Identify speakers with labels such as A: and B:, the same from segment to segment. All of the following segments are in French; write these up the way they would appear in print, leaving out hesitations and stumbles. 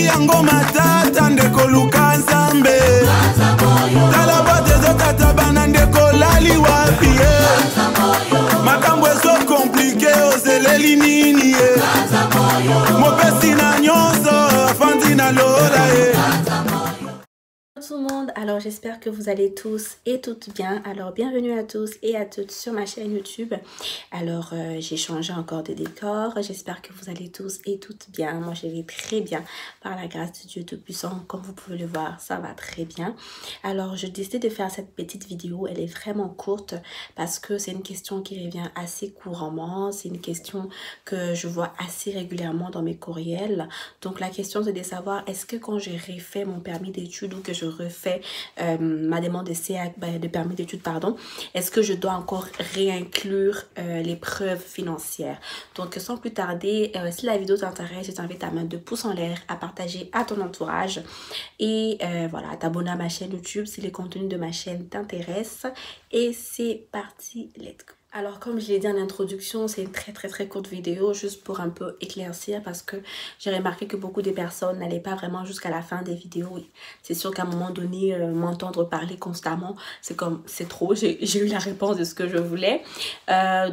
A: yango matata ndeko luka nzambe tala bote ezokata bana ndeko lali wapi makambo ezo komplike ozeleli nini mopesi na nyonso afandi na lola
B: tout le monde, alors j'espère que vous allez tous et toutes bien. Alors bienvenue à tous et à toutes sur ma chaîne YouTube. Alors j'ai changé encore de décor, j'espère que vous allez tous et toutes bien. Moi je vais très bien par la grâce de Dieu Tout-Puissant. Comme vous pouvez le voir, ça va très bien. Alors je décide de faire cette petite vidéo, elle est vraiment courte parce que c'est une question qui revient assez couramment. C'est une question que je vois assez régulièrement dans mes courriels. Donc la question c'est de savoir, est-ce que quand j'ai refait mon permis d'études ou que je refais ma demande de permis d'études, pardon, est-ce que je dois encore réinclure les preuves financières? Donc sans plus tarder, si la vidéo t'intéresse, je t'invite à mettre 2 pouces en l'air, à partager à ton entourage et voilà, à t'abonner à ma chaîne YouTube si les contenus de ma chaîne t'intéressent. Et c'est parti, let's go. Alors comme je l'ai dit en introduction, c'est une très courte vidéo juste pour un peu éclaircir parce que j'ai remarqué que beaucoup de personnes n'allaient pas vraiment jusqu'à la fin des vidéos. C'est sûr qu'à un moment donné, m'entendre parler constamment, c'est comme c'est trop, j'ai eu la réponse de ce que je voulais.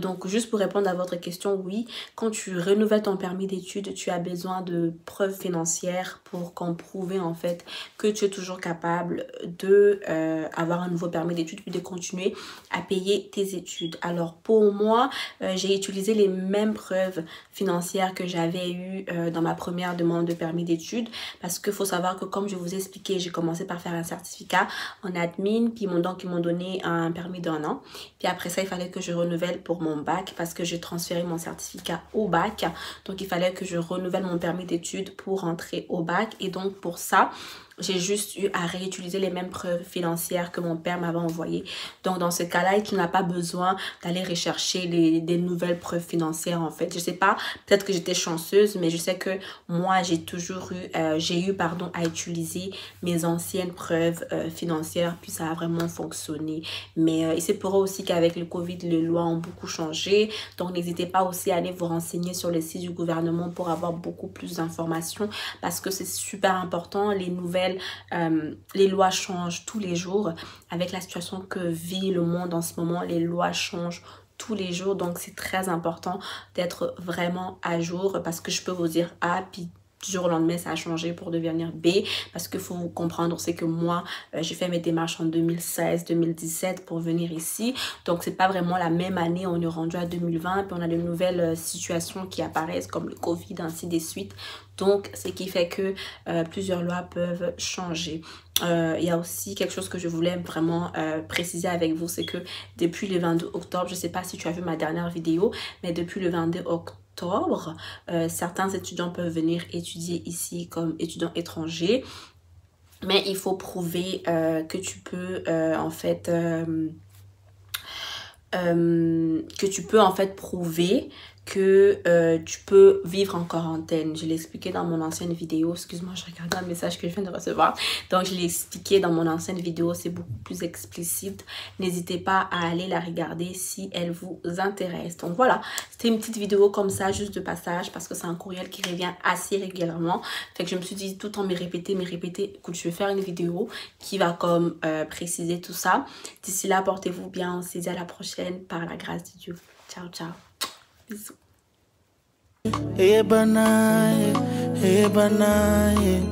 B: Donc juste pour répondre à votre question, oui, quand tu renouvelles ton permis d'études, tu as besoin de preuves financières pour prouver en fait que tu es toujours capable de avoir un nouveau permis d'études puis de continuer à payer tes études. Alors pour moi, j'ai utilisé les mêmes preuves financières que j'avais eues dans ma première demande de permis d'études parce qu'il faut savoir que comme je vous ai expliqué, j'ai commencé par faire un certificat en admin puis ils m'ont donné un permis d'1 an. Puis après ça, il fallait que je renouvelle pour mon bac parce que j'ai transféré mon certificat au bac. Donc il fallait que je renouvelle mon permis d'études pour rentrer au bac et donc pour ça, j'ai juste eu à réutiliser les mêmes preuves financières que mon père m'avait envoyées. Donc dans ce cas-là, tu n'as pas besoin d'aller rechercher des nouvelles preuves financières en fait. Je sais pas, peut-être que j'étais chanceuse, mais je sais que moi j'ai eu à utiliser mes anciennes preuves financières, puis ça a vraiment fonctionné. Mais il se pourrait aussi qu'avec le Covid, les lois ont beaucoup changé. Donc n'hésitez pas aussi à aller vous renseigner sur le site du gouvernement pour avoir beaucoup plus d'informations parce que c'est super important. Les lois changent tous les jours. Avec la situation que vit le monde en ce moment, les lois changent tous les jours. Donc c'est très important d'être vraiment à jour parce que je peux vous dire A, puis du jour au lendemain ça a changé pour devenir B parce qu'il faut comprendre c'est que moi j'ai fait mes démarches en 2016-2017 pour venir ici, donc c'est pas vraiment la même année. On est rendu à 2020 puis on a de nouvelles situations qui apparaissent comme le Covid ainsi de suite, donc ce qui fait que plusieurs lois peuvent changer. Il y a aussi quelque chose que je voulais vraiment préciser avec vous, c'est que depuis le 22 octobre, je sais pas si tu as vu ma dernière vidéo, mais depuis le 22 octobre, certains étudiants peuvent venir étudier ici comme étudiants étrangers, mais il faut prouver que tu peux prouver que tu peux vivre en quarantaine. Je l'ai expliqué dans mon ancienne vidéo. Excuse-moi, je regardais un message que je viens de recevoir. Donc, je l'ai expliqué dans mon ancienne vidéo. C'est beaucoup plus explicite. N'hésitez pas à aller la regarder si elle vous intéresse. Donc, voilà. C'était une petite vidéo comme ça, juste de passage, parce que c'est un courriel qui revient assez régulièrement. Fait que je me suis dit, tout en me répéter, écoute, je vais faire une vidéo qui va comme préciser tout ça. D'ici là, portez-vous bien. On se dit à la prochaine par la grâce de Dieu. Ciao, ciao. Bisous. Hey, banaye, hey, banaye,